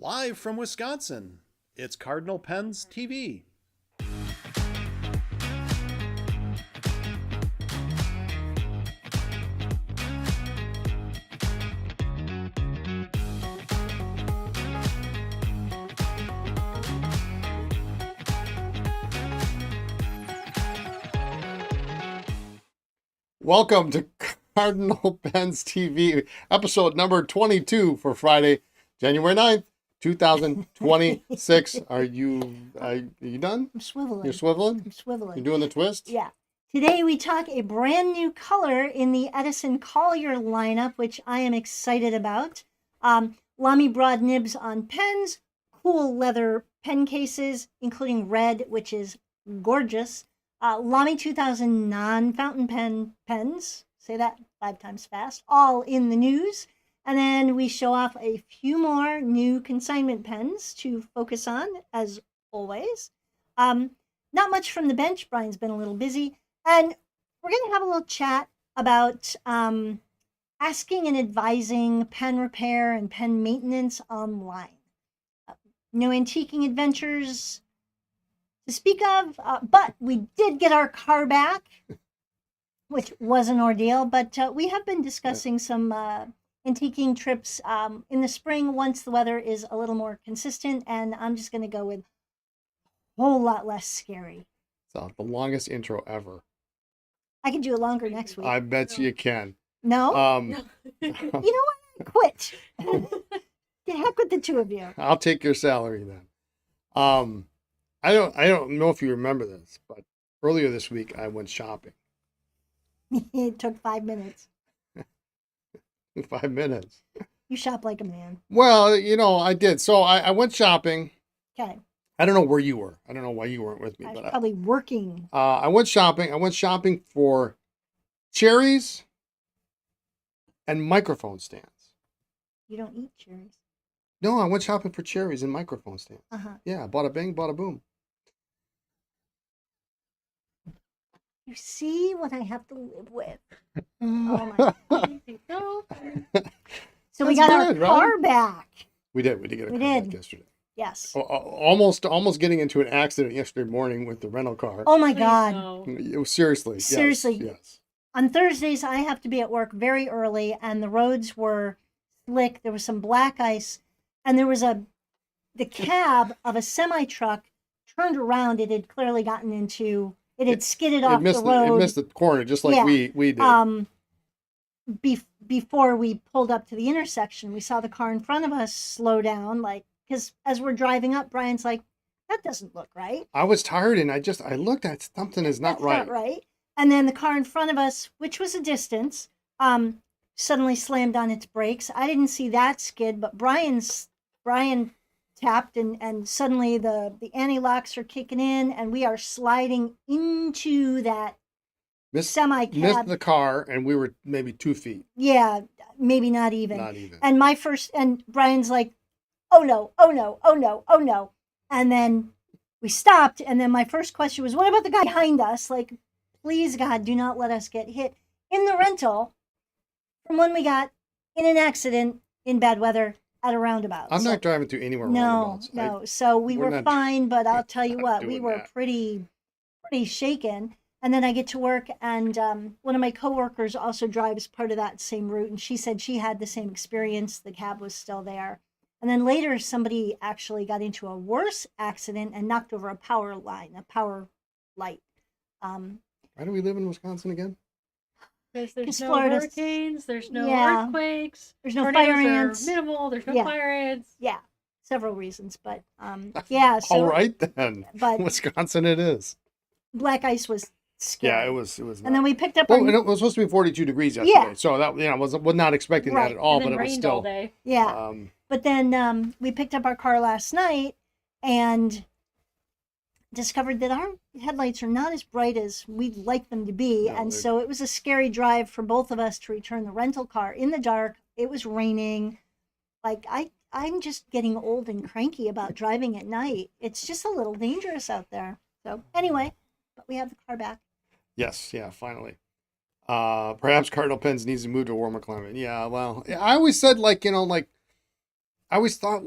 Live from Wisconsin, it's Cardinal Pens TV. Welcome to Cardinal Pens TV, episode number 22 for Friday, January 9th, 2026. Are you done? I'm swiveling. You're swiveling? I'm swiveling. You're doing the twist? Yeah. Today we talk a brand new color in the Edison Collier lineup, which I am excited about. LAMY broad nibs on pens, cool leather pen cases, including red, which is gorgeous. LAMY 2000 non-fountain pen pens, say that 5 times fast, all in the news. And then we show off a few more new consignment pens to focus on, as always. Not much from the bench. Brian's been a little busy. And we're going to have a little chat about asking and advising pen repair and pen maintenance online. No antiquing adventures to speak of, but we did get our car back, which was an ordeal. But we have been discussing some antiquing trips in the spring once the weather is a little more consistent, and I'm just going to go with a whole lot less scary. So, the longest intro ever. I can do it longer next week. I bet you can. No? You know what? Quit. The heck with the two of you. I'll take your salary then. I don't know if you remember this, but earlier this week I went shopping. It took 5 minutes. 5 minutes. You shop like a man. Well, I did. So I went shopping. Okay. I don't know where you were. I don't know why you weren't with me. I was But probably working. I went shopping. I went shopping for cherries and microphone stands. You don't eat cherries. No, I went shopping for cherries and microphone stands. Uh-huh. Yeah, bada bing, bada boom. You see what I have to live with. Oh my God. So we got our car back. We did. We did get a car back yesterday. Yes. Almost getting into an accident yesterday morning with the rental car. Oh my God. It was seriously. Seriously. Yes. On Thursdays, I have to be at work very early, and the roads were slick. There was some black ice, and there was the cab of a semi-truck turned around. It had clearly gotten into, it had skidded off the road. It missed the corner, just like we did. Before we pulled up to the intersection, we saw the car in front of us slow down, because as we're driving up, Brian's like, that doesn't look right. I was tired, and I looked at something is not right. That's not right. And then the car in front of us, which was a distance, suddenly slammed on its brakes. I didn't see that skid, but Brian tapped, and suddenly the anti-locks are kicking in, and we are sliding into that semi-cab. Missed the car, and we were maybe 2 feet. Yeah, maybe not even. Not even. And Brian's like, oh no, oh no, oh no, oh no. And then we stopped, and then my first question was, what about the guy behind us? Like, please, God, do not let us get hit in the rental from when we got in an accident in bad weather at a roundabout. I'm not driving through anywhere roundabouts. No. So we were fine, but I'll tell you what, we were pretty shaken. And then I get to work, and one of my coworkers also drives part of that same route, and she said she had the same experience. The cab was still there. And then later, somebody actually got into a worse accident and knocked over a power light. Why do we live in Wisconsin again? Because there's no hurricanes, there's no earthquakes, there's no fire ants. Minimal, there's no fire ants. Yeah, several reasons, but yeah. So, all right then, but Wisconsin it is. Black ice was scary. Yeah, it was. And then we picked up. Well, it was supposed to be 42 degrees yesterday, so that was not expecting that at all. And then but it was still all day. Yeah, but then we picked up our car last night and discovered that our headlights are not as bright as we'd like them to be. No, and so it was a scary drive for both of us to return the rental car in the dark. It was raining. Like, I'm just getting old and cranky about driving at night. It's just a little dangerous out there. So anyway, but we have the car back. Yes, yeah, finally. Perhaps Cardinal Pens needs to move to a warmer climate. Yeah, well, I always said I always thought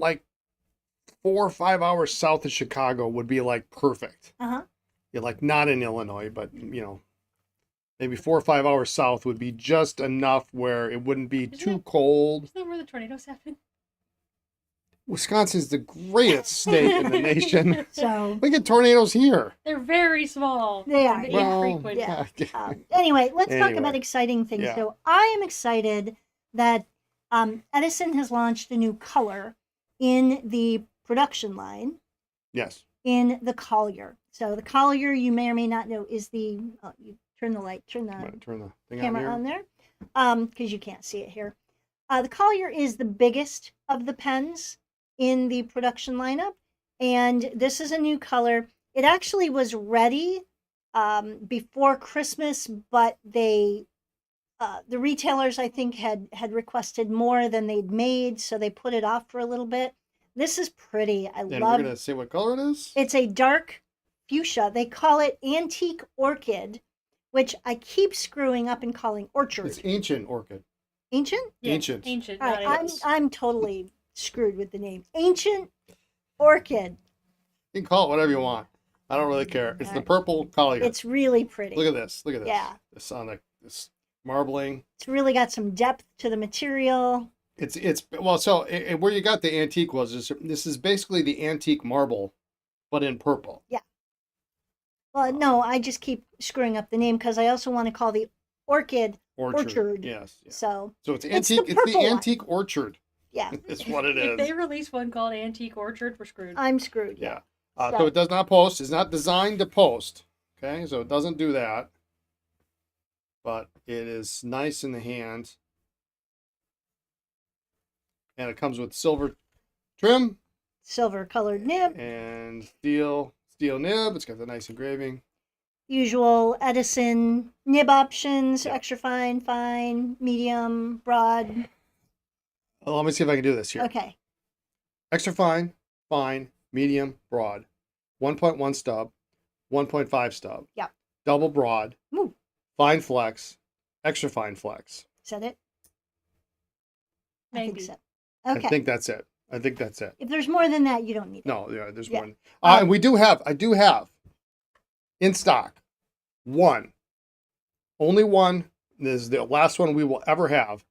4 or 5 hours south of Chicago would be like perfect. You're like not in Illinois, but maybe 4 or 5 hours south would be just enough where it wouldn't be too cold. Isn't that where the tornadoes happen? Wisconsin's the greatest state in the nation. So we get tornadoes here. They're very small. They are. And Well, infrequent. yeah. Anyway, let's talk Anyway. about exciting things. Yeah. So I am excited that Edison has launched a new color in the production line Yes. in the Collier. So the Collier, you may or may not know, is the you turn the Turn the thing camera on on here. there because you can't see it here. The Collier is the biggest of the pens in the production lineup, and this is a new color. It actually was ready before Christmas, but the retailers, I think, had requested more than they'd made, so they put it off for a little bit. This is pretty. I And love we're gonna see what color it is. It's a dark fuchsia. They call it Antique Orchid, which I keep screwing up and calling Orchard. It's Ancient Orchid. Ancient? Yeah, Ancient. Ancient. All right, not I'm, ancient. I'm totally screwed with the name. Ancient Orchid. You can call it whatever you want. I don't really care. It's the purple color. It's really pretty. Look at this. Look at this. Yeah. This on this marbling. It's really got some depth to the material. It's well. So where you got the antique was this is basically the antique marble, but in purple. Well, no, I just keep screwing up the name because I also want to call the orchid Orchard. Yes. Yeah. So So it's It's the antique. It's the purple one. antique orchard. yeah, It's what it If they is. release one called Antique Orchard, we're screwed. I'm screwed. Yeah. So- So it does not post. It's not designed to post. Okay, so it doesn't do that. But it is nice in the hand. And it comes with silver trim Silver colored nib. and steel nib. It's got the nice engraving. Usual Edison nib options, Yeah. extra fine, fine, medium, broad. Well, let me see if I can do this here. Okay. Extra fine, fine, medium, broad. 1.1 stub, 1.5 stub. Yeah. Double broad, Ooh. fine flex, extra fine flex. Is that it? I Maybe. think so. Okay. I think that's it. If there's more than that, you don't need it. No, yeah, there's Yeah. one. And I do have in stock only one. This is the last one we will ever have.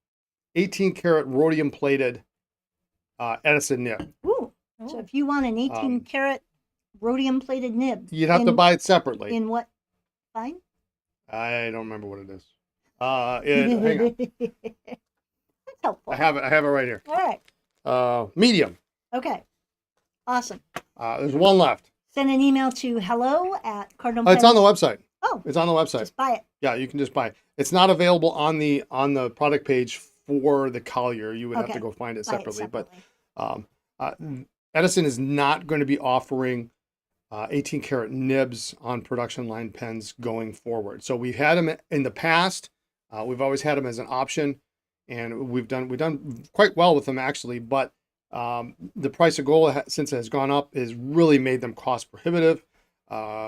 18 karat rhodium plated Edison nib. Ooh. So if you want an 18 karat rhodium plated nib, You'd have to buy it separately. in what? Fine? I don't remember what it is. Hang on. That's helpful. I have it right here. All right. Medium. Okay. Awesome. There's one left. Send an email to hello@Cardinal. It's on the website. Oh, It's on the website. just buy it. Yeah, you can just buy it. It's not available on the product page for the Collier. You would have Okay. to go find it Buy it separately. separately. But Edison is not going to be offering 18 karat nibs on production line pens going forward. So we've had them in the past. We've always had them as an option, and we've done quite well with them actually. But the price of gold, since it has gone up, has really made them cost prohibitive.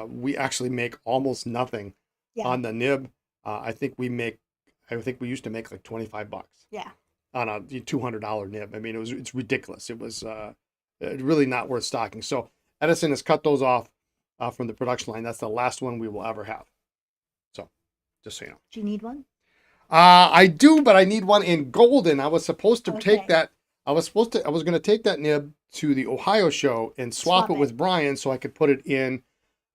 We actually make almost nothing Yeah. on the nib. I think we used to make like $25 Yeah. on a $200 nib. I mean, it's ridiculous. It was really not worth stocking. So Edison has cut those off from the production line. That's the last one we will ever have. So just so you know. Do you need one? I do, but I need one in golden. I was supposed to take Okay. that. I was going to take that nib to the Ohio show and swap it Swap it. with Brian so I could put it in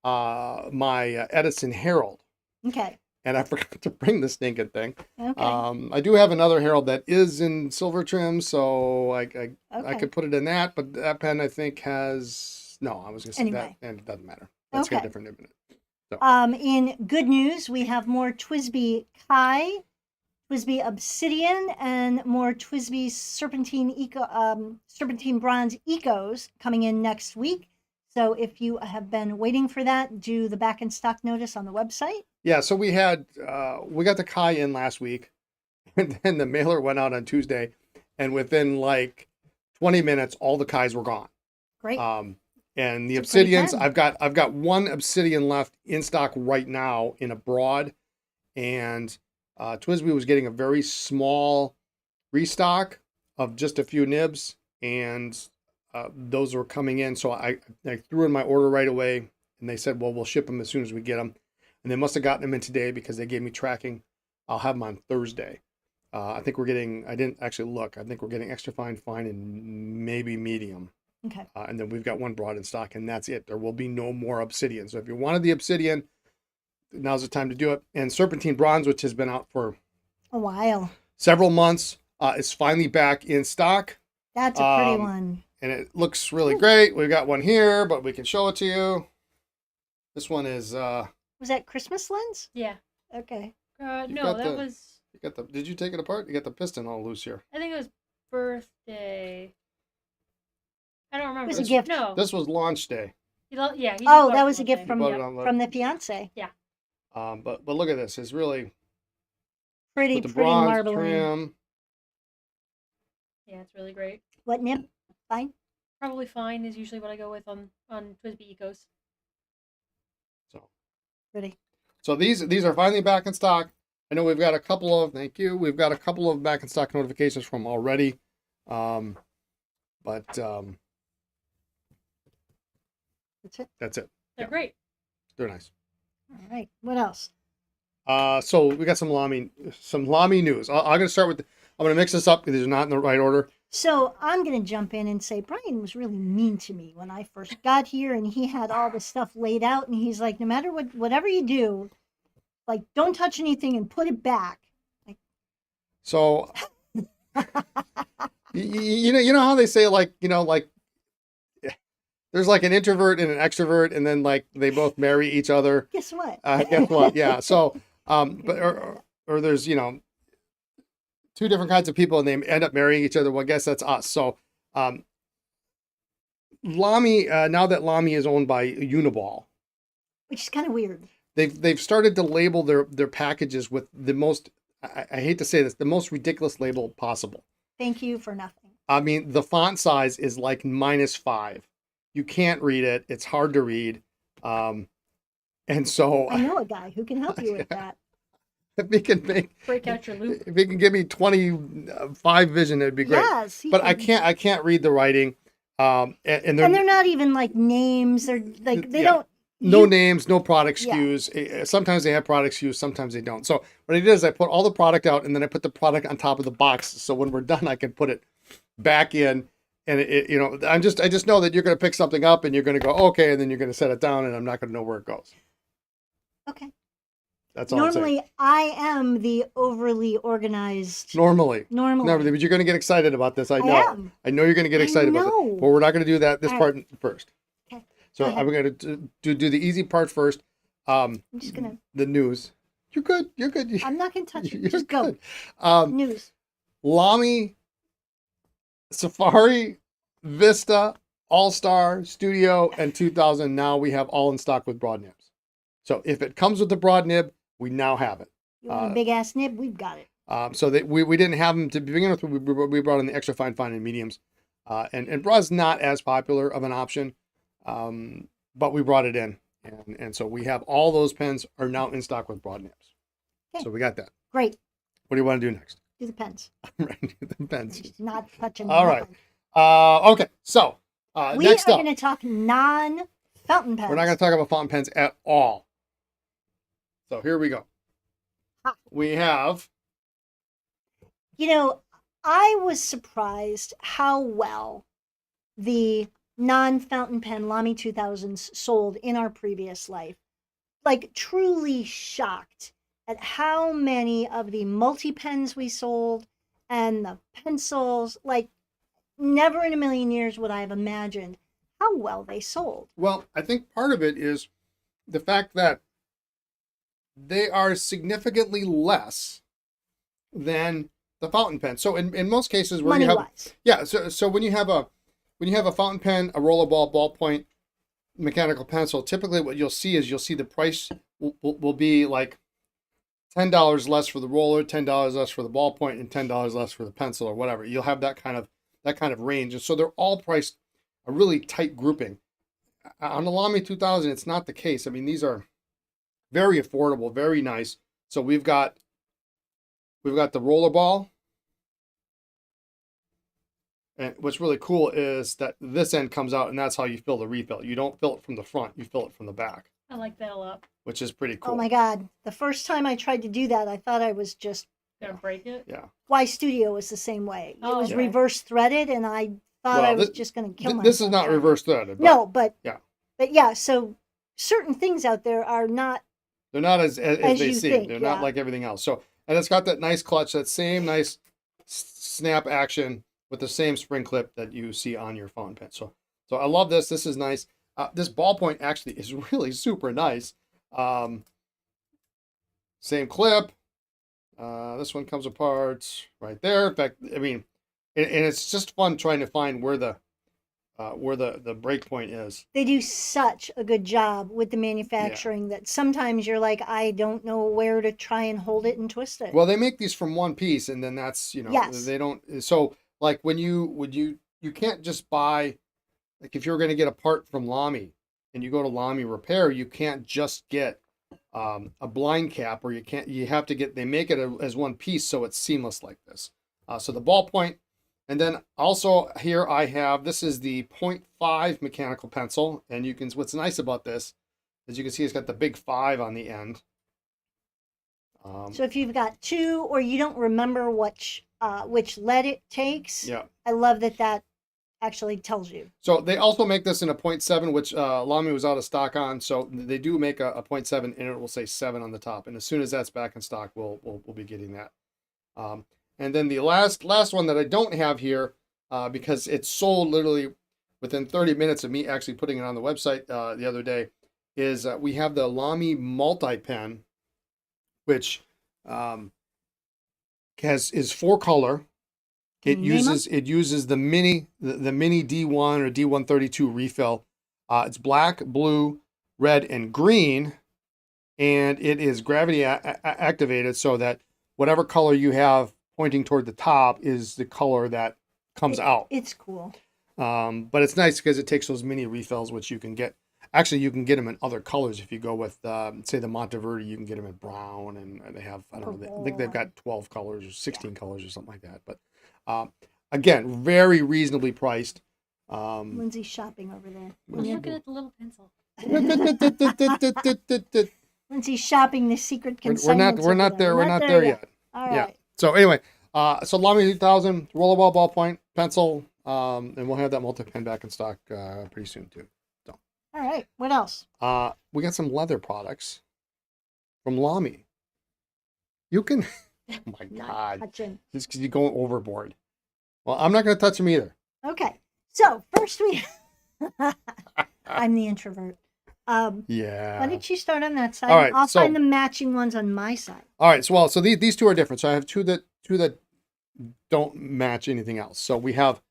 my Edison Herald. Okay. And I forgot to bring the stinking thing. Okay. I do have another Herald that is in silver trim, so I Okay. could put it in that. But that pen I think has I was going to say Anyway. that, and it doesn't matter. That's got a Okay. different nib in it. In good news, we have more TWSBI Kai, TWSBI Obsidian, and more TWSBI Serpentine Bronze Ecos coming in next week. So if you have been waiting for that, do the back in stock notice on the website. Yeah, so we got the Kai in last week, and then the mailer went out on Tuesday, and within like 20 minutes, all the Kais were gone. Great. And the It's a pretty Obsidians, pen. I've got one Obsidian left in stock right now in a broad, and TWSBI was getting a very small restock of just a few nibs, and those were coming in. So I threw in my order right away, and they said, well, we'll ship them as soon as we get them. And they must have gotten them in today because they gave me tracking. I'll have them on Thursday. I think we're getting, I didn't actually look, I think we're getting extra fine, and maybe medium. Okay. And then we've got one broad in stock, and that's it. There will be no more obsidian. So if you wanted the obsidian, now's the time to do it. And serpentine bronze, which has been out for a while, several months, is finally back in stock. That's a pretty one. And it looks really great. We've got one here, but we can show it to you. This one is... was that Christmas lens? Yeah. Okay. No, that was... You got the... Did you take it apart? You got the piston all loose here. I think it was birthday. I don't remember. It was a gift. No. This was launch day. Yeah. Oh, that was a gift from the the fiance. Yeah. But look at this. It's really... Pretty bronze marbling. trim. Yeah, it's really great. What nib? Fine. Probably fine is usually what I go with on Twisby Ecos. So pretty. So these are finally back in stock. I know we've got a couple of we've got a couple of back in stock notifications from already. But that's it. That's it. They're great. They're nice. All right. What else? So we got some LAMY news. I'm going to start with. I'm going to mix this up because they're not in the right order. So I'm going to jump in and say Brian was really mean to me when I first got here, and he had all the stuff laid out, and he's like, no matter whatever you do, like, don't touch anything and put it back. Like, so you know how they say, like, there's like an introvert and an extrovert, and then like they both marry each other. Guess what? Guess what? Yeah. So or there's two different kinds of people, and they end up marrying each other. Well, I guess that's us. So LAMY, now that LAMY is owned by Uniball, which is kind of weird. They've started to label their packages with the most, I hate to say this, the most ridiculous label possible. Thank you for nothing. I mean, the font size is like -5. You can't read it. It's hard to read. And so I know a guy who can help you with that. If he can break out your loop. If he can give me 25 vision, it'd be great. Yes, but I can't read the writing. And they're not even like names. They're like they don't. No names, no product SKUs. Sometimes they have product SKUs, sometimes they don't. So what I did is I put all the product out, and then I put the product on top of the box. So when we're done, I can put it back in. And I just know that you're going to pick something up, and you're going to go okay, and then you're going to set it down, and I'm not going to know where it goes. Okay. That's all. Normally, I am the overly organized. Normally, but you're going to get excited about this. I know. I know you're going to get excited about it. But we're not going to do that. This part first. Okay. So I'm going to do the easy part first. I'm just gonna. The news. You're good. You're good. I'm not going to touch it. Just good. Go. News. LAMY, Safari, Vista, All-Star, Studio, and 2000. Now we have all in stock with broad nibs. So if it comes with the broad nib, we now have it. You want a big ass nib? We've got it. So that we didn't have them to begin with. We brought in the extra fine, and mediums, and broad's not as popular of an option, but we brought it in, and so we have all those pens are now in stock with broad nibs. Okay. So we got that. Great. What do you want to do next? Do the pens. Right, do the pens. Just not touching. All right. Okay. So we next are up, going to talk non-fountain pens. We're not going to talk about fountain pens at all. So here we go. We have. I was surprised how well the non-fountain pen LAMY 2000s sold in our previous life. Like, truly shocked at how many of the multi-pens we sold and the pencils. Like, never in a million years would I have imagined how well they sold. Well, I think part of it is the fact that they are significantly less than the fountain pen. So in most cases where Money-wise. So when you have a fountain pen, a rollerball, ballpoint, mechanical pencil, typically what you'll see the price will be like $10 less for the roller, $10 less for the ballpoint, and $10 less for the pencil or whatever. You'll have that kind of range. And so they're all priced a really tight grouping. On the LAMY 2000, it's not the case. I mean, these are very affordable, very nice. So we've got the rollerball. And what's really cool is that this end comes out, and that's how you fill the refill. You don't fill it from the front, you fill it from the back. I like that a lot. Which is pretty cool. Oh my God. The first time I tried to do that, I thought I was just... Gonna break it? Yeah. Y Studio was the same way. It was okay. reverse threaded, and I thought I was just going to kill myself. This is not reverse threaded. No, but yeah. But yeah, so certain things out there are not... They're not as they seem. Think, They're not like everything else. So, and it's got that nice clutch, that same nice snap action with the same spring clip that you see on your fountain pen. So I love this. This is nice. This ballpoint actually is really super nice. Same clip. This one comes apart right there. In fact, I mean, and it's just fun trying to find where the break point is. They do such a good job with the manufacturing that sometimes you're like, I don't know where to try and hold it and twist it. Well, they make these from one piece, and then that's, you know, yes. They don't. So like when you can't just buy, like if you're going to get a part from LAMY and you go to LAMY Repair, you can't just get a blind cap, or you have to get, they make it as one piece so it's seamless like this. So the ballpoint, and then also here I have, this is the 0.5 mechanical pencil, and you can, what's nice about this is you can see it's got the big 5 on the end. So if you've got two, or you don't remember which lead it takes, yeah, I love that actually tells you. So they also make this in a 0.7, which LAMY was out of stock on. So they do make a 0.7, and it will say 7 on the top. And as soon as that's back in stock, we'll be getting that. And then the last one that I don't have here, because it's sold literally within 30 minutes of me actually putting it on the website the other day, is we have the LAMY multi-pen, which is 4-color. It uses the mini D1 or D132 refill. It's black, blue, red, and green, and it is gravity activated so that whatever color you have pointing toward the top is the color that comes out. It's cool. But it's nice because it takes those mini refills, which you can get. Actually, you can get them in other colors. If you go with, say, the Monteverde, you can get them in brown, and they have, I don't know, I think they've got 12 colors or 16 colors or something like that. But again, very reasonably priced. Lindsay's shopping over there. I'm looking at the little pencil. Lindsay's shopping the secret consignment. We're not there yet. All right. Yeah. So anyway, so LAMY 3000 rollerball ballpoint pencil, and we'll have that multi-pen back in stock pretty soon too. So. All right. What else? We got some leather products from LAMY. You can. Oh my God. Just because you're going overboard. Well, I'm not going to touch them either. Okay. So first I'm the introvert. Yeah. Why don't you start on that side? All right, I'll find the matching ones on my side. All right. So these two are different. So I have two that don't match anything else. So we have,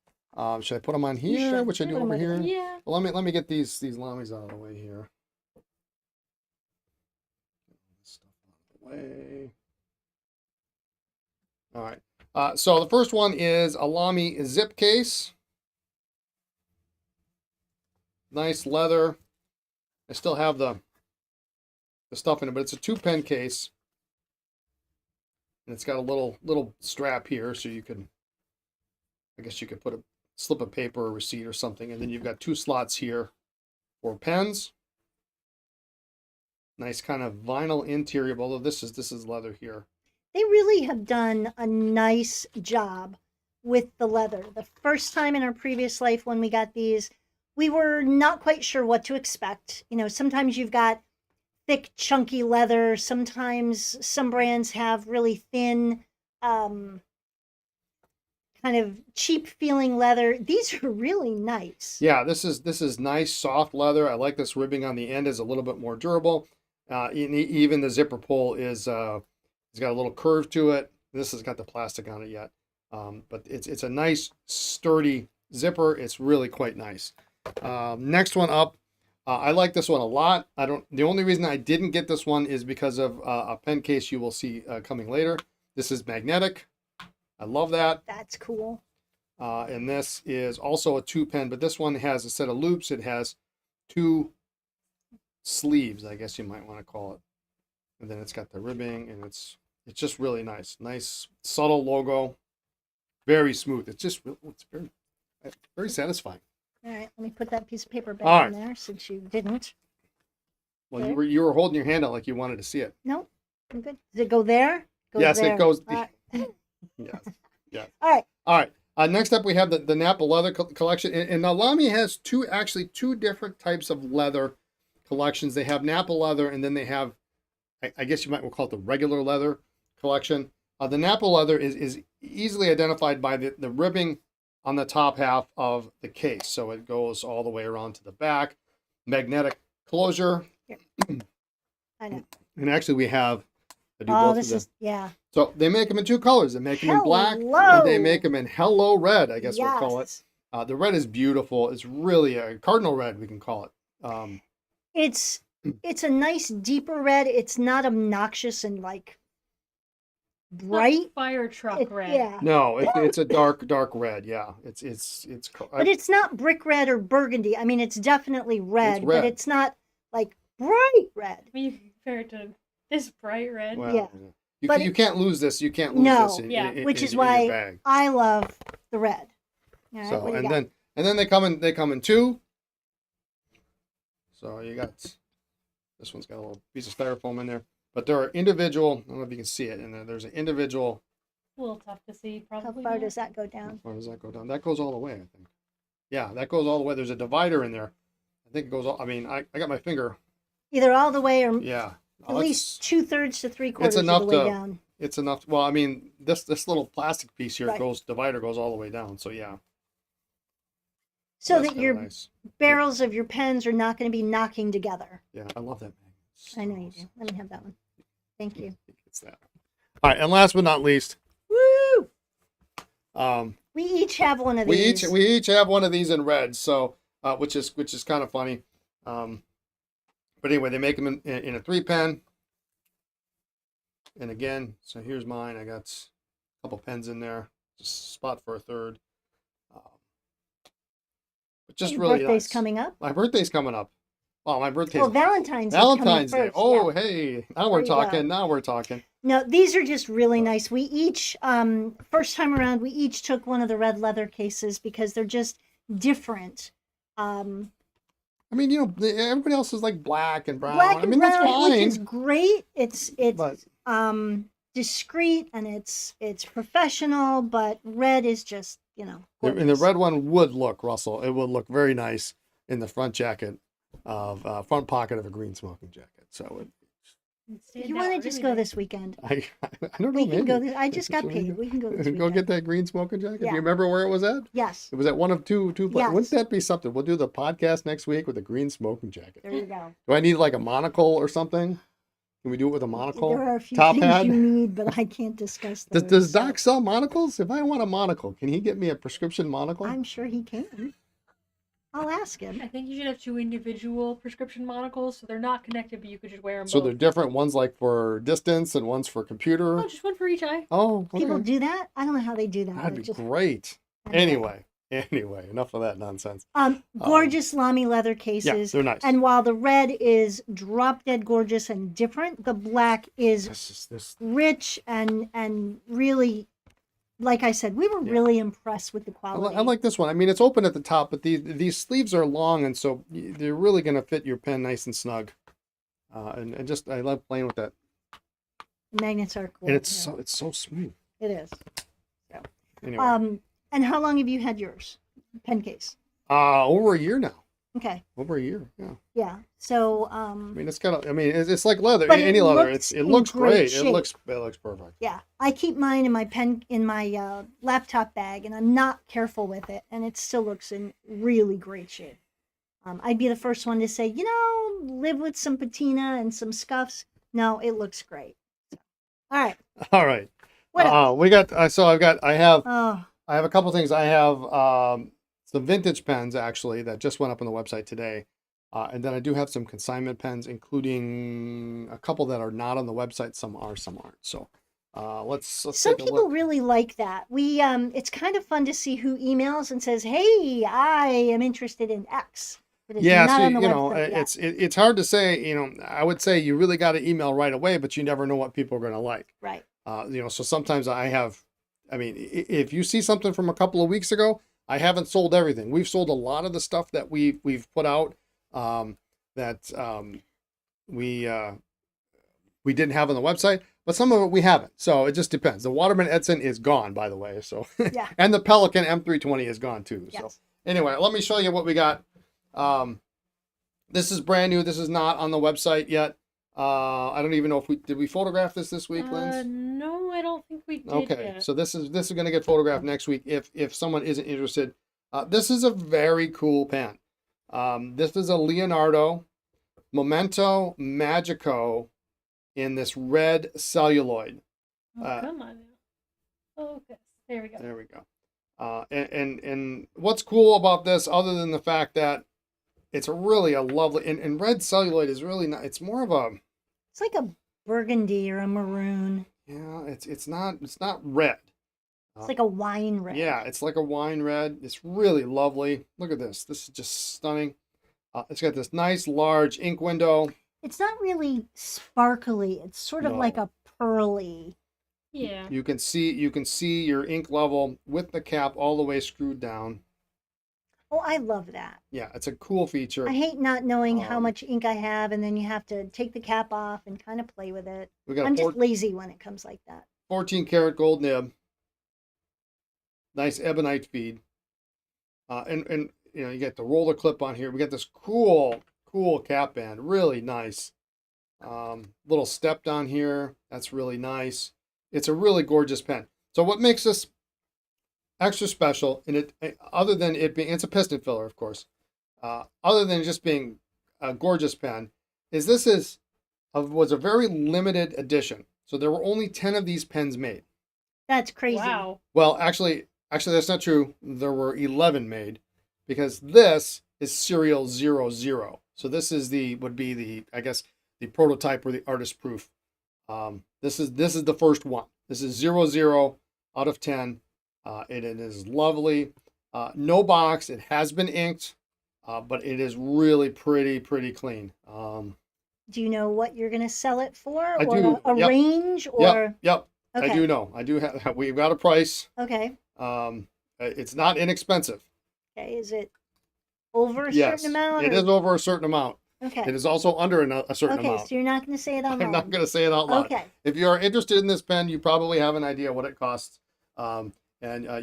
should I put them on here? Sure. Which I do over here? Yeah. Well, let me get these LAMYs out of the way here. Get this stuff out of the way. All right. So the first one is a LAMY zip case. Nice leather. I still have the stuff in it, but it's a 2-pen case. And it's got a little strap here, so you can, I guess you could put a slip of paper or receipt or something. And then you've got 2 slots here for pens. Nice kind of vinyl interior, although this is leather here. They really have done a nice job with the leather. The first time in our previous life when we got these, we were not quite sure what to expect. You know, sometimes you've got thick, chunky leather. Sometimes some brands have really thin, kind of cheap feeling leather. These are really nice. Yeah, this is nice, soft leather. I like this ribbing on the end is a little bit more durable. Even the zipper pull is, it's got a little curve to it. This has got the plastic on it yet. But it's a nice, sturdy zipper. It's really quite nice. Next one up, I like this one a lot. The only reason I didn't get this one is because of a pen case you will see coming later. This is magnetic. I love that. That's cool. And this is also a 2-pen, but this one has a set of loops. It has 2 sleeves, I guess you might want to call it. And then it's got the ribbing, and it's just really nice. Nice subtle logo. Very smooth. It's very Very satisfying. All right, let me put that piece of paper back All in there since you didn't. Well, Okay. you were holding your hand out like you wanted to see it. Nope, I'm good. Does it go there? Goes Yes, there. it goes. All right. Yes. Yes. All right. All right. Next up, we have the Napa leather collection, and now LAMY has two different types of leather collections. They have Napa leather, and then they have, I guess you might call it the regular leather collection. The Napa leather is easily identified by the ribbing on the top half of the case, so it goes all the way around to the back. Magnetic closure. I know. And actually, we have. I do Oh, both this of them. is, yeah. So they make them in two colors. They make them in black, Hello. and they make them in hello red, I guess we'll call it. Yes. The red is beautiful. It's really a cardinal red, we can call it. It's a nice deeper red. It's not obnoxious and like bright. Fire truck red. Yeah. No, it's a dark red. Yeah, it's. But it's not brick red or burgundy. I mean, it's definitely red, red. but it's not like bright red. I mean, you can compare it to this bright red. Well, Yeah. You can't lose this. You can't lose No. this. Which is in your why bag. I love the red. All right, So what do you and got? then they come in two. So you got this one's got a little piece of styrofoam in there, but there are individual. I don't know if you can see it, and there's an individual. A little tough to see, How probably. far not. does that go How down? far does that go down? That goes all the way, I think. Yeah, that goes all the way. There's a divider in there. I think it goes all, I mean, I got my finger. Either all the way or Yeah. at least 2/3 to 3/4 of enough the way to- down. It's enough. Well, I mean, this little plastic piece here Right. divider goes all the way down. So yeah. So that's that kinda your nice. barrels of your pens are not going to be knocking together. Yeah, I love that magnet. I know you do. Let me have that one. Thank you. It's that. All right, and last but not least, Woo! um, We each have one of we these. each have one of these in red. So which is kind of funny. But anyway, they make them in a 3-pen. And again, so here's mine. I got a couple pens in there, just a spot for a third. But just Your really birthday's nice. coming up. My birthday's coming up. Oh, my birthday's Oh, Valentine's Valentine's is coming Day. first. Oh, yeah. hey, now There we're you go. talking. Now we're talking. No, these are just really nice. We each, first time around, we each took one of the red leather cases because they're just different. I mean, everybody else is like black and brown. Black I and mean, that's brown, fine. which is great. It's But discreet and it's professional, but red is just, and the gorgeous. red one would look, Russell. It would look very nice in the front jacket of front pocket of a green smoking jacket. So Stand You out want to just really go nice. this weekend? I don't know. We can go Maybe this. I just got paid. We can go this go weekend. get that green smoking jacket. Yeah. Do you remember where it was at? Yes. It was at one of two. Yes. Wouldn't that be something? We'll do the podcast next week with a green smoking jacket. There you go. Do I need like a monocle or something? Can we do it with a monocle? There are a few Top things hat? you need, but I can't discuss those. Does so Doc sell monocles? If I want a monocle, can he get me a prescription monocle? I'm sure he can. I'll ask him. I think you should have 2 individual prescription monocles, so they're not connected, but you could just wear them So both. they're different. One's like for distance and one's for computer. Oh, just one for each eye. Oh, okay. People do that? I don't know how they do that. That'd but be just- great. Anyway, enough of that nonsense. Gorgeous LAMY leather Yeah, cases. they're nice. And while the red is drop dead gorgeous and different, the black is This rich and really, like I said, we were really impressed with the quality. I like this one. I mean, it's open at the top, but these sleeves are long, and so they're really going to fit your pen nice and snug. And just I love playing with that. Magnets are cool. And it's yeah. so smooth. It is. Anyway, And how long have you had yours? Pen case. over a year now. Okay. Over a year. Yeah. Yeah. So I mean, it's like leather. But Any it leather. looks It in looks great great. shape. It looks perfect. yeah, I keep mine in my laptop bag, and I'm not careful with it, and it still looks in really great shape. I'd be the first one to say, live with some patina and some scuffs. No, it looks great. All right. All right. What else? We got. I have Oh, a couple things. I have some vintage pens actually that just went up on the website today, and then I do have some consignment pens, including a couple that are not on the website. Some are, some aren't. So let's some take a people look. really like that. It's kind of fun to see who emails and says, "Hey, I am interested in X." But it's Yeah, not so on the website yet. it's hard to say. I would say you really got to email right away, but you never know what people are going to like. Right. So sometimes I mean, if you see something from a couple of weeks ago, I haven't sold everything. We've sold a lot of the stuff that we've put out we didn't have on the website, but some of it we haven't. So it just depends. The Waterman Edson is gone, by the way. So Yeah. and the Pelican M320 is gone too. Yes. So anyway, let me show you what we got. This is brand new. This is not on the website yet. I don't even know if we photograph this week, Linz? No, I don't think we did Okay, yet. so this is going to get photographed next week if someone isn't interested. This is a very cool pen. This is a Leonardo Momento Magico in this red celluloid. Come on now. Okay, there we go. There we go. And what's cool about this, other than the fact that it's really a lovely and red celluloid is really not. It's more of a. It's like a burgundy or a maroon. Yeah, it's not red. It's like a wine red. Yeah, it's like a wine red. It's really lovely. Look at this. This is just stunning. It's got this nice large ink window. It's not really sparkly. It's sort of like a pearly. Yeah. You can see your ink level with the cap all the way screwed down. Oh, I love that. Yeah, it's a cool feature. I hate not knowing how much ink I have, and then you have to take the cap off and kind of play with it. I'm just lazy when it comes like that. 14 karat gold nib. Nice ebonite feed. And you know, you get the roller clip on here. We got this cool cap band. Really nice. Little step down here. That's really nice. It's a really gorgeous pen. So what makes this extra special, and it other than it being, it's a piston filler, of course, other than just being a gorgeous pen, is this was a very limited edition. So there were only 10 of these pens made. That's crazy. Wow. Well, actually that's not true. There were 11 made, because this is serial 00. So this is would be the prototype or the artist proof. This is the first one. This is 00 out of 10. It is lovely. No box. It has been inked, but it is really pretty clean. Do you know what you're going to sell it for? I or do. A Yep. range? Or Yep. Okay. I do know. I do have. We've got a price. Okay. It's not inexpensive. Okay. Is it over a Yes, certain amount? it is over a certain amount. Okay. It is also under a certain Okay, amount. so you're not going to say it out loud. I'm not going to say it out loud. Okay. If you are interested in this pen, you probably have an idea what it costs. And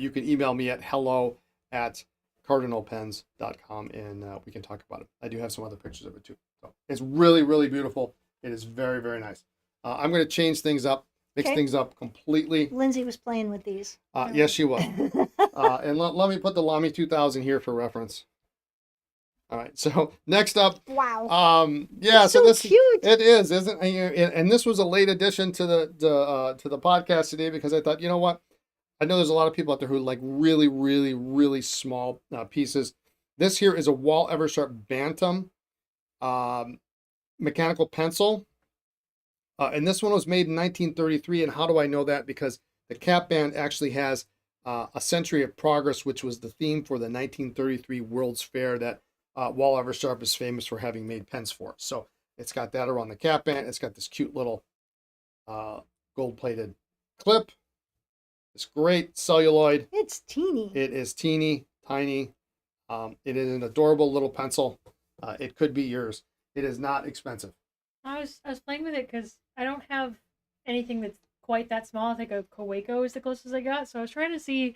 you can email me at hello@cardinalpens.com, and we can talk about it. I do have some other pictures of it too. So it's really beautiful. It is very nice. I'm going to change things up, mix things up completely. Lindsay was playing with these. Yes, she was. And let me put the LAMY 2000 here for reference. All right. So next up. Wow. Yeah. It's so this cute. it is, isn't it? And this was a late addition to the podcast today, because I thought, you know what? I know there's a lot of people out there who like really small pieces. This here is a Wall Eversharp Bantam mechanical pencil. And this one was made in 1933. And how do I know that? Because the cap band actually has A Century of Progress, which was the theme for the 1933 World's Fair that Wall Eversharp is famous for having made pens for. So it's got that around the cap band. It's got this cute little gold-plated clip. It's great celluloid. It's teeny. It is teeny, tiny. It is an adorable little pencil. It could be yours. It is not expensive. I was playing with it because I don't have anything that's quite that small. I think a Kaweco is the closest I got. So I was trying to see.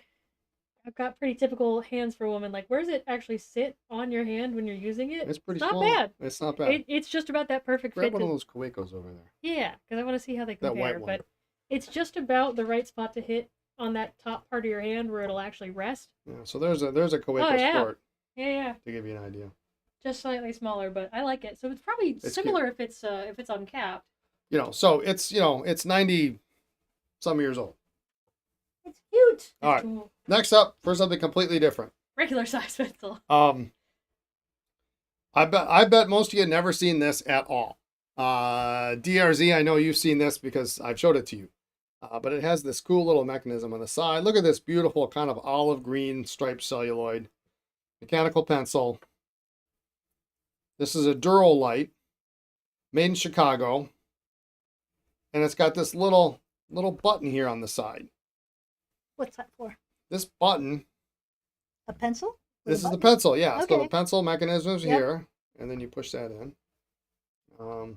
I've got pretty typical hands for a woman. Like, where does it actually sit on your hand when you're using it? It's pretty not small. bad. It's not bad. It's just about that perfect Grab fit. one of those Kawecos over there. Yeah, because I want to see how they That compare. white one. But it's just about the right spot to hit on that top part of your hand where it'll actually rest. Yeah. So there's a Kaweco Sport Yeah. to give you an idea. Just slightly smaller, but I like it. So it's probably similar if it's uncapped. You know, so it's 90 some years old. It's cute. All right. Cool. Next up for something completely different. Regular size pencil. I bet most of you have never seen this at all. DRZ, I know you've seen this because I've showed it to you. But it has this cool little mechanism on the side. Look at this beautiful kind of olive green striped celluloid. Mechanical pencil. This is a Durolight, made in Chicago. And it's got this little button here on the side. What's that for? This button A pencil? With a This is the button? pencil, yeah. So the Okay. pencil mechanism is Yep. here, and then you push that in.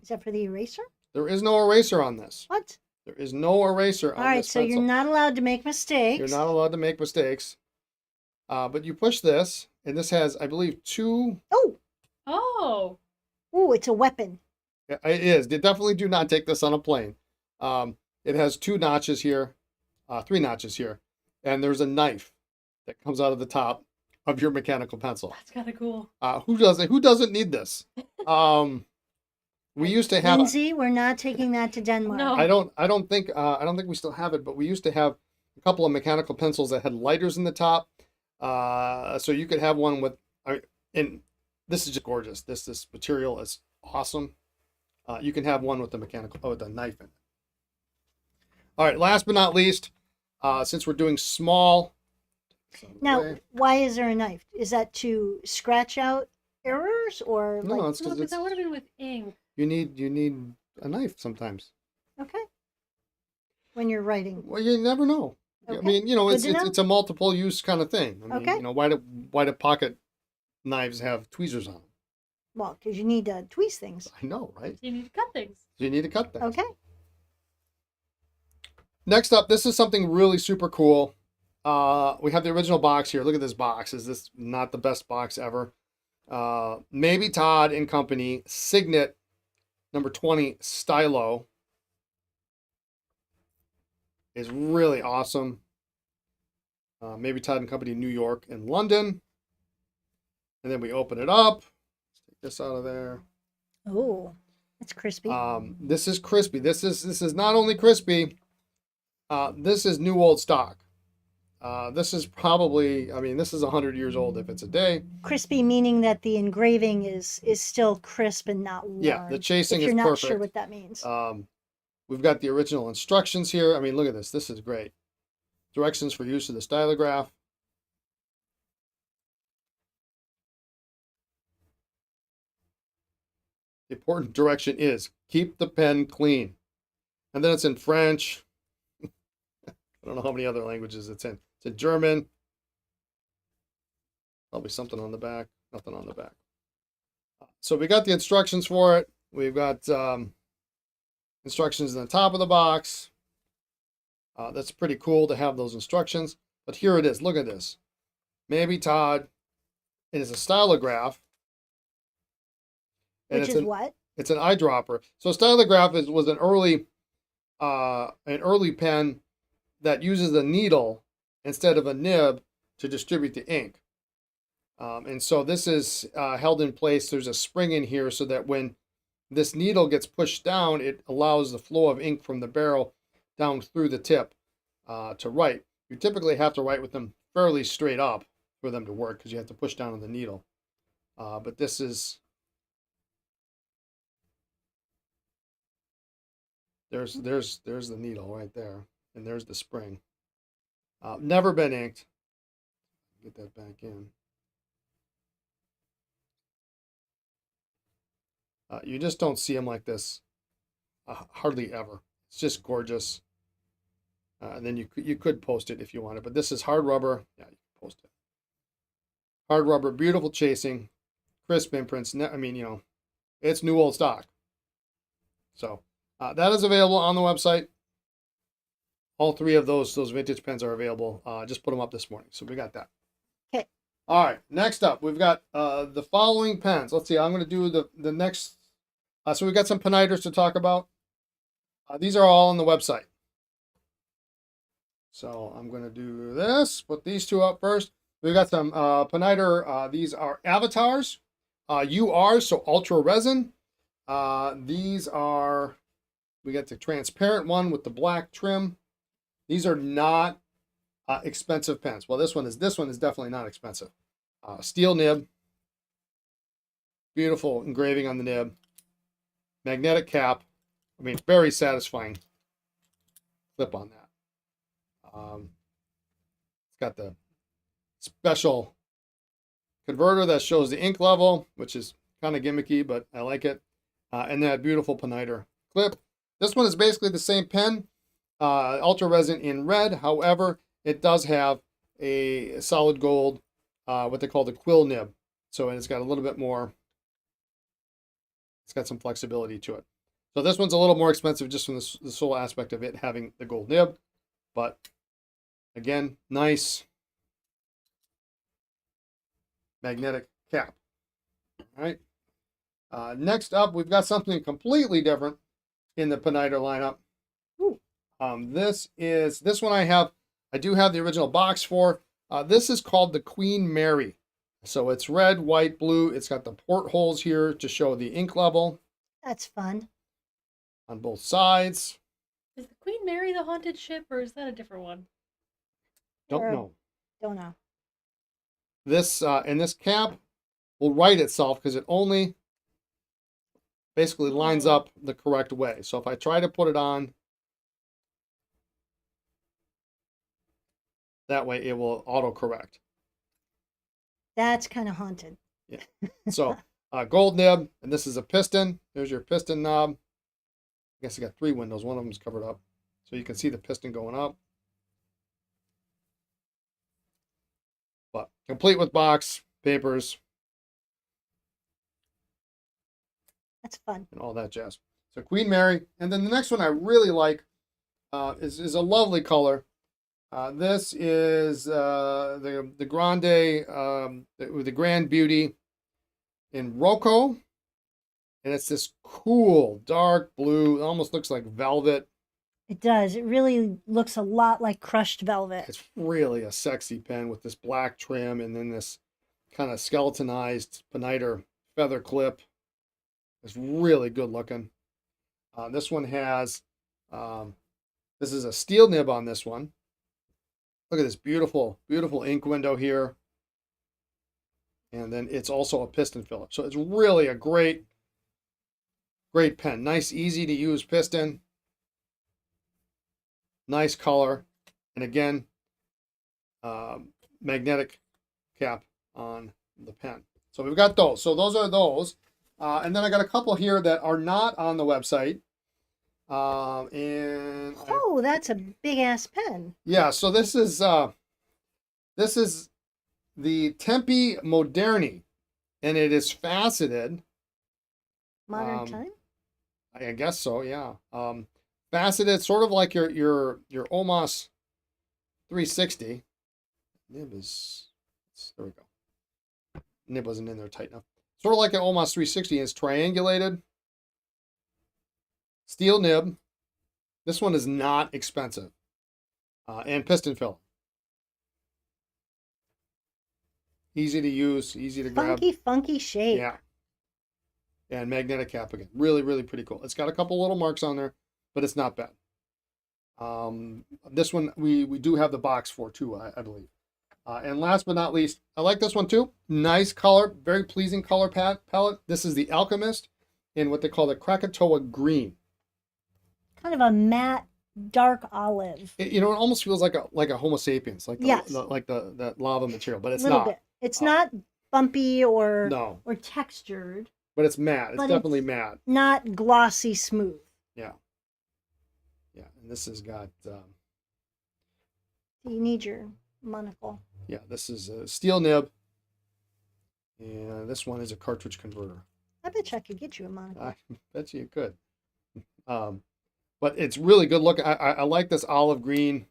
Is that for the eraser? There is no eraser on this. What? There is no eraser on All right, this so pencil. you're not allowed to make mistakes. You're not allowed to make mistakes. But you push this, and this has, I believe, two. Oh, Oh, ooh, it's a weapon. It is. They definitely do not take this on a plane. It has two notches here, three notches here, and there's a knife that comes out of the top of your mechanical pencil. that's kind of cool. Who doesn't need this? We used to have. Lindsay, we're not taking that to Denmark. No. I don't think we still have it, but we used to have a couple of mechanical pencils that had lighters in the top. So you could have one with, and this is just gorgeous. This material is awesome. You can have one with the with a knife in it. All right, last but not least, since we're doing small. Now, why is there a knife? Is that to scratch out errors or No, like, it's No, because but that would have been with ink. you need a knife sometimes. okay? When you're writing. Well, you never know. I Okay. mean, Good it's to know. it's a multiple use kind of thing. I mean, Okay. why do pocket knives have tweezers on them? Well, because you need to tweeze things. I know, right? You need to cut things. So you need to cut that. Okay. Next up, this is something really super cool. We have the original box here. Look at this box. Is this not the best box ever? Maybe Todd and Company Signet number 20 Stylo is really awesome. Maybe Todd and Company New York and London. And then we open it up. Let's take this out of there. Oh, that's crispy. This is crispy. This is not only crispy. This is new old stock. This is probably, I mean, this is 100 years old if it's a day. Crispy meaning that the engraving is still crisp and not worn. Yeah, the chasing if you're is not perfect. sure what that means. We've got the original instructions here. I mean, look at this. This is great. Directions for use of the stylograph. The important direction is keep the pen clean. And then it's in French. I don't know how many other languages it's in. It's in German. Probably something on the back. Nothing on the back. So we got the instructions for it. We've got instructions in the top of the box. That's pretty cool to have those instructions. But here it is. Look at this. Maybe Todd. It is a stylograph. And Which is what? It's an eyedropper. So stylograph was an early pen that uses a needle instead of a nib to distribute the ink. And so this is held in place. There's a spring in here so that when this needle gets pushed down, it allows the flow of ink from the barrel down through the tip to write. You typically have to write with them fairly straight up for them to work because you have to push down on the needle. But this is... There's the needle right there, and there's the spring. Never been inked. Get that back in. You just don't see them like this hardly ever. It's just gorgeous. And then you could post it if you wanted, but this is hard rubber. Yeah, you can post it. Hard rubber, beautiful chasing, crisp imprints. I mean, it's new old stock. So that is available on the website. All three of those vintage pens are available. Just put them up this morning, so we got that. Okay. All right. Next up, we've got the following pens. Let's see. I'm going to do the next. So we've got some peniters to talk about. These are all on the website. So I'm going to do this. Put these two up first. We've got some peniter. These are avatars. UR, so ultra resin. These are, we got the transparent one with the black trim. These are not expensive pens. Well, this one is definitely not expensive. Steel nib. Beautiful engraving on the nib. Magnetic cap. I mean, very satisfying clip on that. It's got the special converter that shows the ink level, which is kind of gimmicky, but I like it. And that beautiful peniter clip. This one is basically the same pen, ultra resin in red. However, it does have a solid gold what they call the quill nib. So and it's got a little bit more, it's got some flexibility to it. So this one's a little more expensive just from the sole aspect of it having the gold nib. But again, nice magnetic cap. All right. Next up, we've got something completely different in the Piniter lineup. Ooh. This one I do have the original box for. This is called the Queen Mary. So it's red, white, blue. It's got the portholes here to show the ink level That's fun. on both sides. Is the Queen Mary the haunted ship, or is that a different one? Don't Sure. know. Don't know. This and this cap will write itself because it only basically lines up the correct way. So if I try to put it on, that way it will autocorrect. That's kind of haunted. So gold nib, and this is a piston. There's your piston knob. I guess I got 3 windows. One of them is covered up. So you can see the piston going up. But complete with box, papers, That's fun. and all that jazz. So Queen Mary. And then the next one I really like is a lovely color. This is the Grande, the Grand Beauty in Rocco. And it's this cool dark blue. It almost looks like velvet. It does. It really looks a lot like crushed velvet. It's really a sexy pen with this black trim and then this kind of skeletonized Piniter feather clip. It's really good looking. This one has, this is a steel nib on this one. Look at this beautiful, beautiful ink window here. And then it's also a piston filler. So it's really a great pen. Nice, easy to use piston. Nice color. And again, magnetic cap on the pen. So we've got those. So those are those. And then I got a couple here that are not on the website. Oh, that's a big ass pen. Yeah, so this is the Tempi Moderni, and it is faceted. Modern time. I guess so, yeah. Faceted, sort of like your Omos 360. Nib is, there we go. Nib wasn't in there tight enough. Sort of like an Omos 360. It's triangulated. Steel nib. This one is not expensive. And piston fill. Easy to use, easy to grab. Funky shape. Yeah. And magnetic cap again. Really, really pretty cool. It's got a couple little marks on there, but it's not bad. This one we do have the box for too, I believe. And last but not least, I like this one too. Nice color, very pleasing color palette. This is the Alchemist in what they call the Krakatoa green. Kind of a matte, dark olive. It almost feels like a Homo sapiens, like Yes. that lava material, but it's Little not. bit. It's not bumpy or No, textured. but it's matte. It's But definitely it's matte. Not glossy smooth. Yeah. Yeah, and this has got You need your monocle. yeah, this is a steel nib, and this one is a cartridge converter. I bet you I could get you a monocle. I bet you could. But it's really good look. I like this olive green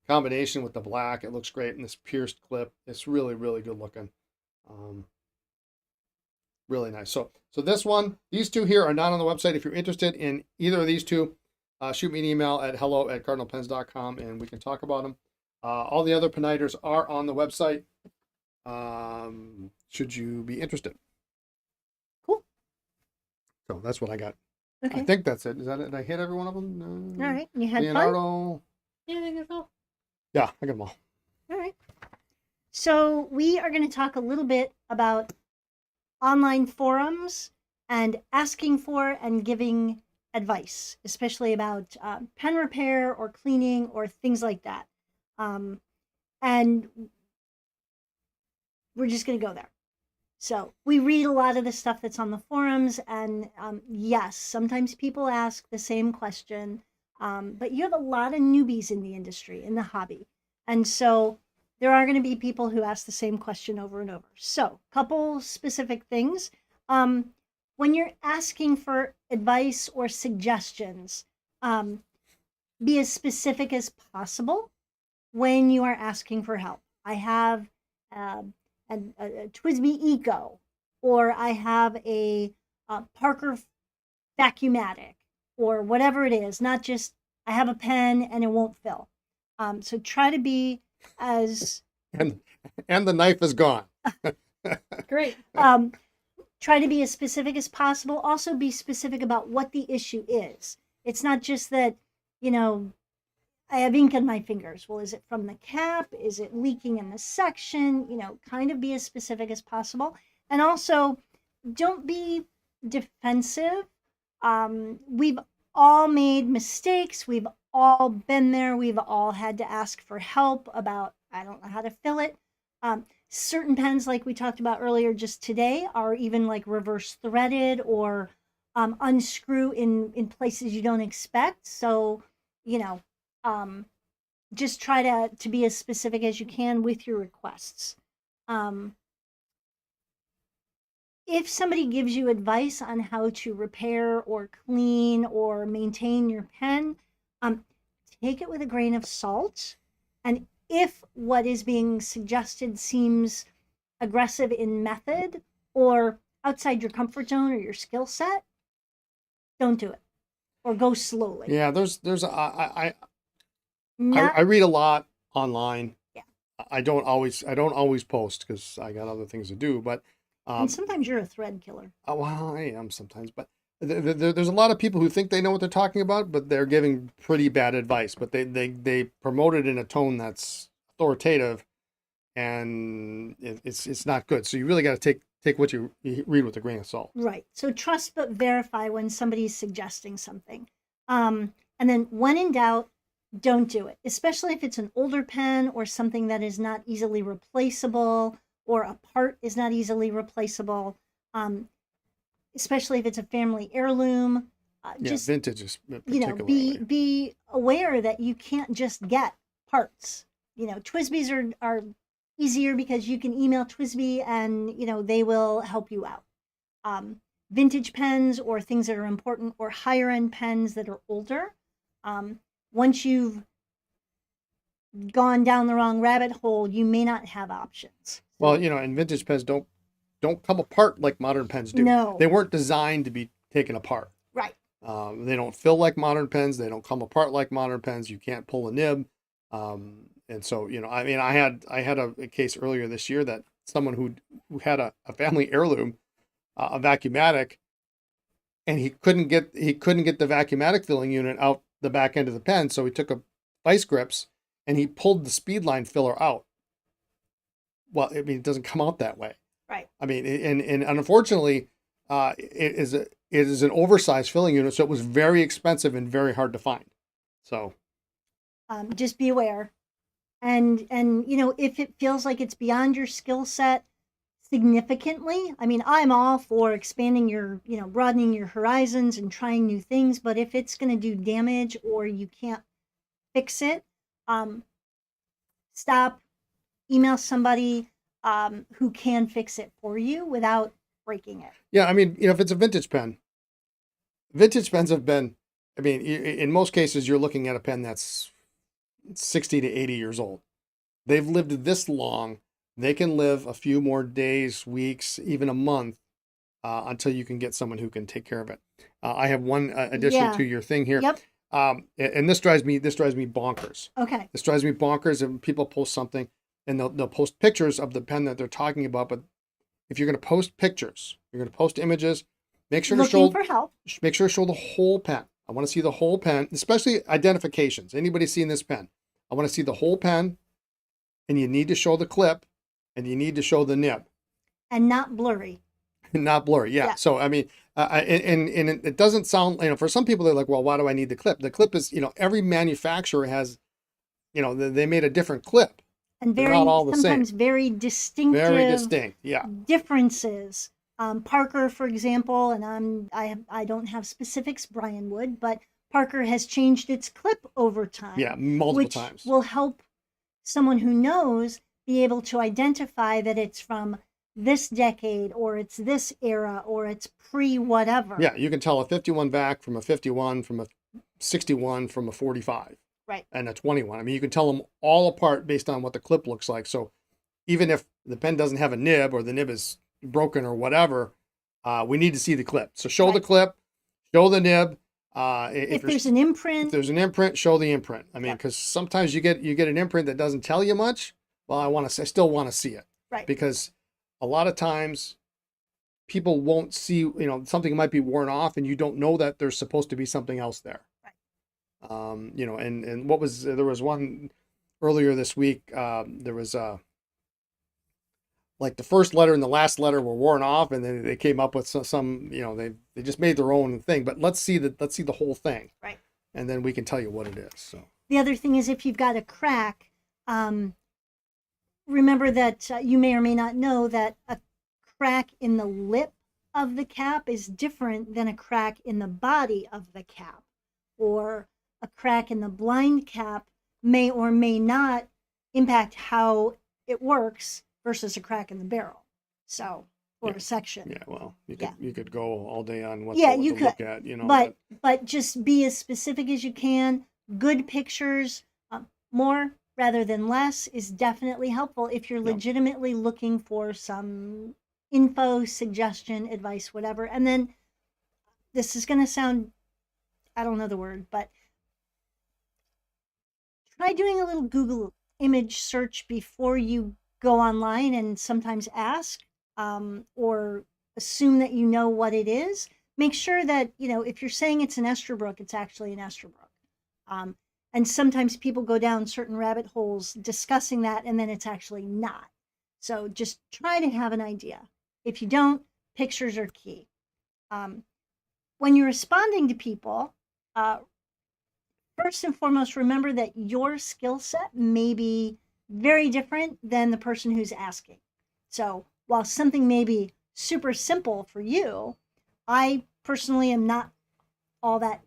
combination with the black. It looks great, and this pierced clip. It's really, really good looking. Really nice. So this one, these two here are not on the website. If you're interested in either of these two, shoot me an email at hello@cardinalpens.com and we can talk about them. All the other Piniters are on the website. Should you be interested? Cool. So that's what I got. Okay. I think that's it. Is that it? Did I hit every one of them? All right. You had fun? Leonardo. Yeah, I think that's all. Yeah, I got them all. All right. So we are going to talk a little bit about online forums and asking for and giving advice, especially about pen repair or cleaning or things like that. And we're just going to go there. So we read a lot of the stuff that's on the forums, and yes, sometimes people ask the same question, but you have a lot of newbies in the industry, in the hobby. And so there are going to be people who ask the same question over and over. So, couple specific things. When you're asking for advice or suggestions, be as specific as possible when you are asking for help. I have a TWSBI Eco, or I have a Parker Vacuumatic, or whatever it is, not just I have a pen and it won't fill. So try to be as And the knife is gone. Great. try to be as specific as possible. Also be specific about what the issue is. It's not just that, I have ink on my fingers. Well, is it from the cap? Is it leaking in the section? Kind of be as specific as possible. And also, don't be defensive. We've all made mistakes. We've all been there. We've all had to ask for help about, I don't know how to fill it. Certain pens, like we talked about earlier just today, are even like reverse threaded or unscrew in places you don't expect. So, just try to be as specific as you can with your requests. If somebody gives you advice on how to repair or clean or maintain your pen, take it with a grain of salt. And if what is being suggested seems aggressive in method or outside your comfort zone or your skill set, don't do it, or go slowly. Yeah, I read a lot online. Yeah. I don't always post because I got other things to do. But and sometimes you're a thread killer. well, I am sometimes. But there's a lot of people who think they know what they're talking about, but they're giving pretty bad advice. But they promote it in a tone that's authoritative, and it's not good. So you really got to take what you read with a grain of salt. Right. So trust but verify when somebody's suggesting something. And then when in doubt, don't do it, especially if it's an older pen or something that is not easily replaceable or a part is not easily replaceable, especially if it's a family heirloom. Just vintage is particularly. Be aware that you can't just get parts. TWSBIs are easier because you can email TWSBI and they will help you out. Vintage pens or things that are important, or higher end pens that are older, once you've gone down the wrong rabbit hole, you may not have options. Well, and vintage pens don't come apart like modern pens do. No. They weren't designed to be taken apart. Right. They don't fill like modern pens. They don't come apart like modern pens. You can't pull a nib. And so, I had a case earlier this year that someone who had a family heirloom, a Vacuumatic, and he couldn't get the Vacuumatic filling unit out the back end of the pen. So he took a vice grips and he pulled the speedline filler out. Well, it doesn't come out that way. Right. And unfortunately, it is an oversized filling unit, so it was very expensive and very hard to find. So, just be aware, and if it feels like it's beyond your skill set significantly, I'm all for expanding your, broadening your horizons and trying new things. But if it's going to do damage or you can't fix it, stop. Email somebody who can fix it for you without breaking it. Yeah, if it's a vintage pen, vintage pens have been, in most cases, you're looking at a pen that's 60 to 80 years old. They've lived this long. They can live a few more days, weeks, even a month until you can get someone who can take care of it. I have one addition to your thing here. Yep. And this drives me bonkers. Okay. This drives me bonkers. And people post something and they'll post pictures of the pen that they're talking about. But if you're going to post pictures, you're going to post images, make sure to show the whole pen. I want to see the whole pen, especially identifications. Anybody seeing this pen? I want to see the whole pen, and you need to show the clip, and you need to show the nib. And not blurry. Not blurry, yeah. So, and it doesn't sound, for some people, they're like, well, why do I need the clip? The clip is, every manufacturer has, they made a different clip. And they're not all the sometimes same. Very distinctive. Very distinct, yeah. Differences. Parker, for example, and I don't have specifics, Brian would, but Parker has changed its clip over time. Yeah, multiple times. Will help someone who knows be able to identify that it's from this decade or it's this era or it's pre whatever. Yeah, you can tell a 51 vac from a 51, from a 61, from a 45. Right. And a 21. I mean, you can tell them all apart based on what the clip looks like. So even if the pen doesn't have a nib or the nib is broken or whatever, we need to see the clip. So show the clip, show the nib. If there's an imprint. If there's an imprint, show the imprint. I mean, because sometimes you get an imprint that doesn't tell you much. Well, I still want to see it. Right. Because a lot of times people won't see, something might be worn off and you don't know that there's supposed to be something else there. Right. And there was one earlier this week, there was like the first letter and the last letter were worn off, and then they came up with some they just made their own thing. But let's see the whole thing. Right. And then we can tell you what it is. So the other thing is, if you've got a crack, remember that you may or may not know that a crack in the lip of the cap is different than a crack in the body of the cap, or a crack in the blind cap may or may not impact how it works versus a crack in the barrel. So, or a section. Yeah, well, you could go all day on what you to could look at, but just be as specific as you can. Good pictures, more rather than less, is definitely helpful if you're legitimately looking for some info, suggestion, advice, whatever. And then this is going to sound, I don't know the word, but try doing a little Google image search before you go online and sometimes ask or assume that you know what it is. Make sure that, if you're saying it's an Esterbrook, it's actually an Esterbrook. And sometimes people go down certain rabbit holes discussing that, and then it's actually not. So just try to have an idea. If you don't, pictures are key. When you're responding to people, first and foremost, remember that your skill set may be very different than the person who's asking. So while something may be super simple for you, I personally am not all that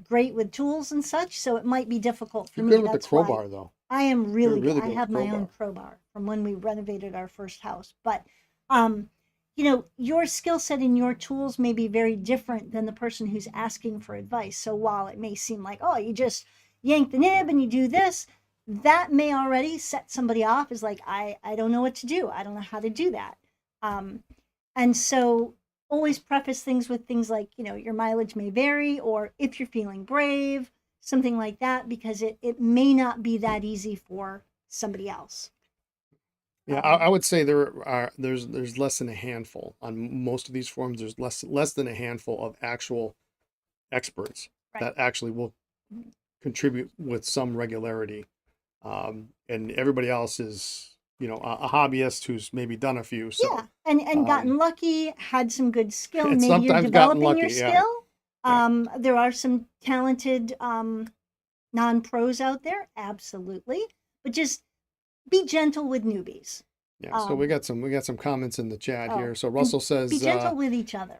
great with tools and such, so it might be difficult for me. You're good with the crowbar, though. I am really good. I good have with my own crowbar from when we renovated our first house. But, your skill set and your tools may be very different than the person who's asking for advice. So while it may seem like, oh, you just yank the nib and you do this, that may already set somebody off as like, I don't know what to do. I don't know how to do that. And so always preface things with things like, your mileage may vary, or if you're feeling brave, something like that, because it may not be that easy for somebody else. Yeah, I would say there's less than a handful on most of these forums. There's less than a handful of actual experts that actually will contribute with some regularity, and everybody else is a hobbyist who's maybe done a few. So, yeah, and gotten lucky, had some good skill. And maybe you're developing your skill. Yeah. There are some talented non-pros out there, absolutely, but just be gentle with newbies. Yeah, so we got some comments in the chat here. So Russell says, be gentle with each other.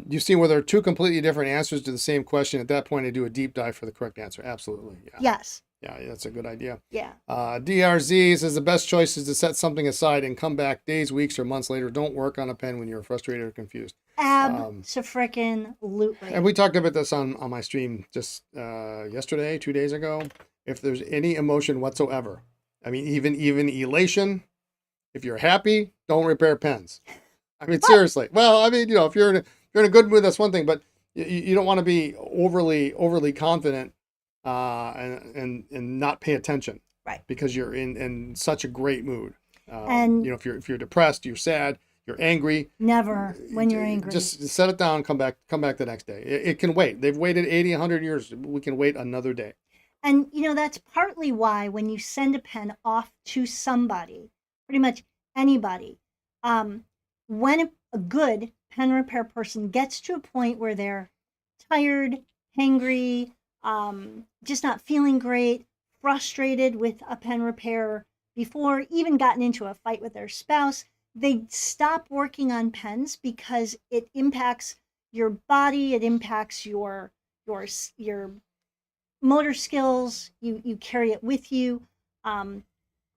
You've seen where there are two completely different answers to the same question. At that point, I do a deep dive for the correct answer. Absolutely. Yeah. Yes. Yeah, that's a good idea. Yeah. DRZ says the best choice is to set something aside and come back days, weeks, or months later. Don't work on a pen when you're frustrated or confused. Abso-frickin-lutely. And we talked about this on my stream just yesterday, 2 days ago. If there's any emotion whatsoever, I mean, even elation, if you're happy, don't repair pens. I mean, seriously. Well, I mean, if you're in a good mood, that's one thing, but you don't want to be overly confident and not pay attention, right? Because you're in such a great mood. And if you're depressed, you're sad, you're angry. Never when you're angry. Just set it down. Come back the next day. It can wait. They've waited 80, 100 years. We can wait another day. And that's partly why when you send a pen off to somebody, pretty much anybody, when a good pen repair person gets to a point where they're tired, hangry, just not feeling great, frustrated with a pen repair, before even gotten into a fight with their spouse, they stop working on pens because it impacts your body, it impacts your motor skills, you carry it with you.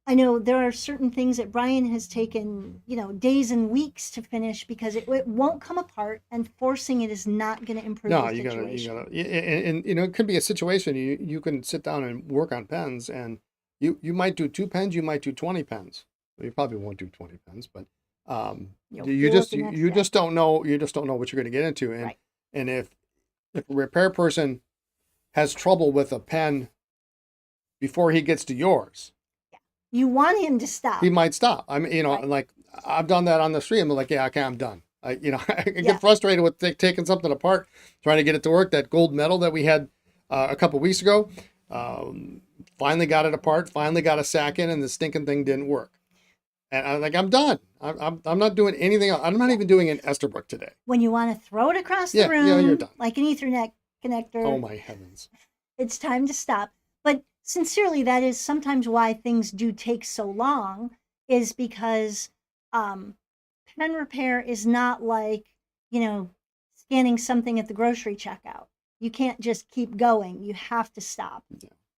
I know there are certain things that Brian has taken, days and weeks to finish because it won't come apart, and forcing it is not going to improve No, the you gotta, situation. and it could be a situation you can sit down and work on pens, and you might do 2 pens, you might do 20 pens. Well, you probably won't do 20 pens, but You'll you feel it just the next you day. just don't know what you're going to get into, and Right. and if a repair person has trouble with a pen before he gets to yours, You want him to stop. he might stop. I mean, Right. like I've done that on the street. I'm like, yeah, okay, I'm done. I get Yeah. frustrated with taking something apart, trying to get it to work. That gold medal that we had a couple weeks ago, finally got it apart. Finally got a sack in, and the stinking thing didn't work. And I'm like, I'm done. I'm not doing anything else. I'm not even doing an Esterbrook today. When you want to throw it across the Yeah, room, yeah, you're done. like an Ethernet connector, Oh my heavens! it's time to stop. But sincerely, that is sometimes why things do take so long, is because pen repair is not like, scanning something at the grocery checkout. You can't just keep going. You have to stop.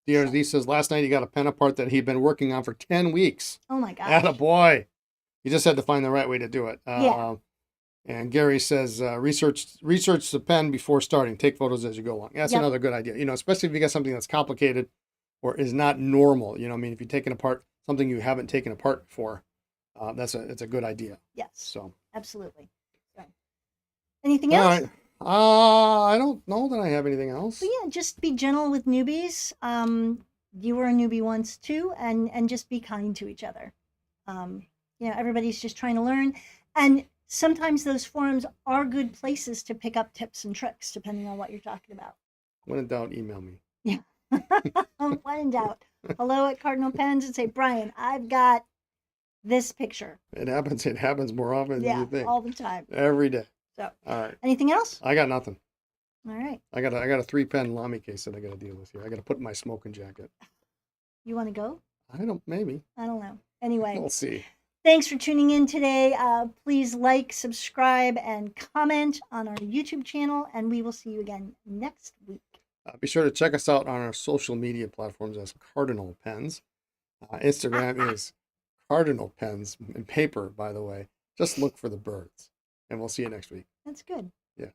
DRZ says last night he got a pen apart that he'd been working on for 10 weeks. Oh my gosh. Attaboy. You just had to find the right way to do it. Yeah. And Gary says, research the pen before starting. Take photos as you go along. That's Yep. another good idea. Especially if you got something that's complicated or is not normal. I mean, if you're taking apart something you haven't taken apart before, it's a good idea. Yes, So, absolutely. So, anything all else? right. I don't know that I have anything else. But yeah, just be gentle with newbies. You were a newbie once too, and just be kind to each other. Everybody's just trying to learn, and sometimes those forums are good places to pick up tips and tricks, depending on what you're talking about. When in doubt, email me. Yeah. When in doubt, hello at Cardinal Pens and say, Brian, I've got this picture. It happens more often than you think. All the time. Every day. So, All right. anything else? I got nothing. All right. I got a 3-pen LAMY case that I got to deal with here. I got to put in my smoking jacket. You want to go? Maybe. I don't know. Anyway. We'll see. Thanks for tuning in today. Please like, subscribe, and comment on our YouTube channel, and we will see you again next week. Be sure to check us out on our social media platforms as Cardinal Pens. Instagram is Cardinal Pens in paper, by the way. Just look for the birds, and we'll see you next week. That's good. Yeah.